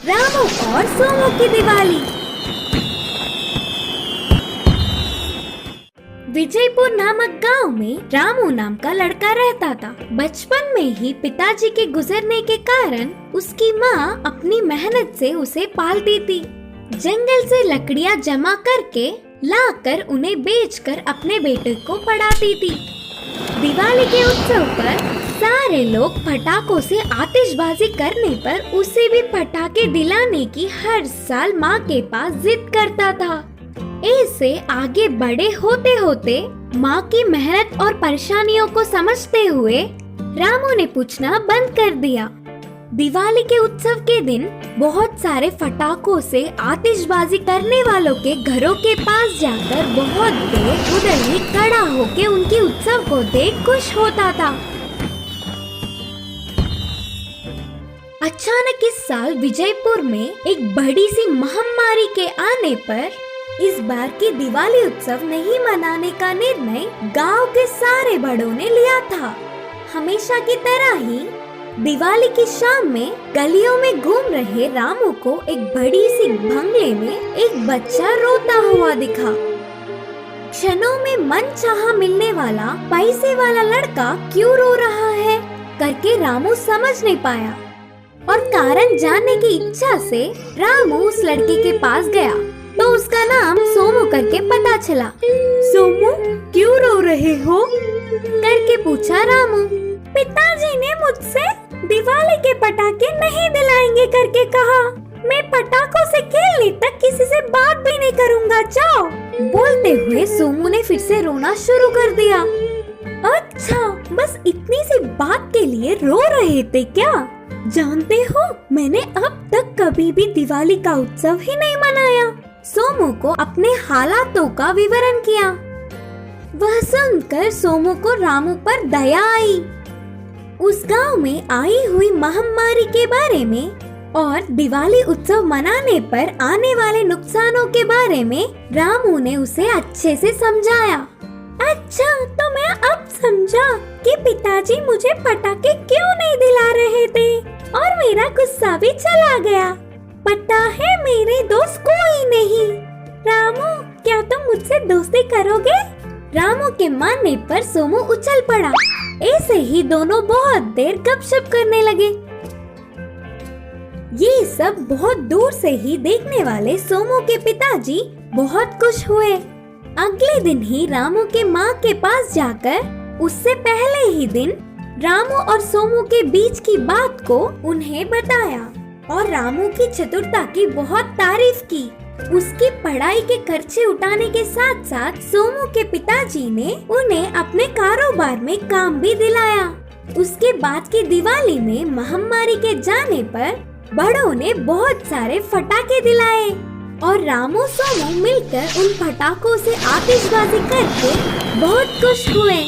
रामू और सोमू की दिवाली। विजयपुर नामक गांव में रामू नाम का लड़का रहता था। बचपन में ही पिताजी के गुजरने के कारण उसकी माँ अपनी मेहनत से उसे पालती थी। जंगल से लकड़ियाँ जमा करके लाकर उन्हें बेचकर अपने बेटे को पढ़ाती थी। दिवाली के उत्सव पर सारे लोग पटाखों से आतिशबाजी करने पर उसे भी पटाखे दिलाने की हर साल माँ के पास जिद करता था। ऐसे आगे बड़े होते होते माँ की मेहनत और परेशानियों को समझते हुए रामू ने पूछना बंद कर दिया। दिवाली के उत्सव के दिन बहुत सारे पटाखों से आतिशबाजी करने वालों के घरों के पास जाकर बहुत देर उधर ही खड़ा होकर उनके उत्सव को देख खुश होता था। अचानक इस साल विजयपुर में एक बड़ी सी महामारी के आने पर इस बार की दिवाली उत्सव नहीं मनाने का निर्णय गांव के सारे बड़ों ने लिया था। हमेशा की तरह ही दिवाली की शाम में गलियों में घूम रहे रामू को एक बड़ी सी बंगले में एक बच्चा रोता हुआ दिखा। क्षणों में मनचाहा मिलने वाला पैसे वाला लड़का क्यों रो रहा है करके रामू समझ नहीं पाया और कारण जानने की इच्छा से रामू उस लड़के के पास गया तो उसका नाम सोमू करके पता चला। सोमू, क्यों रो रहे हो करके पूछा रामू। पिताजी ने मुझसे दिवाली के पटाखे नहीं दिलाएंगे करके कहा। मैं पटाखों से खेलने तक किसी से बात भी नहीं करूँगा, जाओ। बोलते हुए सोमू ने फिर से रोना शुरू कर दिया। अच्छा, बस इतनी सी बात के लिए रो रहे थे क्या? जानते हो, मैंने अब तक कभी भी दिवाली का उत्सव ही नहीं मनाया। सोमू को अपने हालातों का विवरण किया। वह सुनकर सोमू को रामू पर दया आई। उस गांव में आई हुई महामारी के बारे में और दिवाली उत्सव मनाने पर आने वाले नुकसानों के बारे में रामू ने उसे अच्छे से समझाया। अच्छा, तो मैं अब समझा कि पिताजी मुझे पटाखे क्यों नहीं दिला रहे थे और मेरा गुस्सा भी चला गया। पता है, मेरे दोस्त कोई नहीं। रामू, क्या तुम मुझसे दोस्ती करोगे? रामू के मानने पर सोमू उछल पड़ा। ऐसे ही दोनों बहुत देर गपशप करने लगे। ये सब बहुत दूर से ही देखने वाले सोमू के पिताजी बहुत खुश हुए। अगले दिन ही रामू के माँ के पास जाकर उससे पहले ही दिन रामू और सोमू के बीच की बात को उन्हें बताया और रामू की चतुरता की बहुत तारीफ की। उसकी पढ़ाई के खर्चे उठाने के साथ साथ सोमू के पिताजी ने उन्हें अपने कारोबार में काम भी दिलाया। उसके बाद की दिवाली में महामारी के जाने पर बड़ों ने बहुत सारे पटाखे दिलाए और रामू सोमू मिलकर उन पटाखों से आतिशबाजी करके बहुत खुश हुए।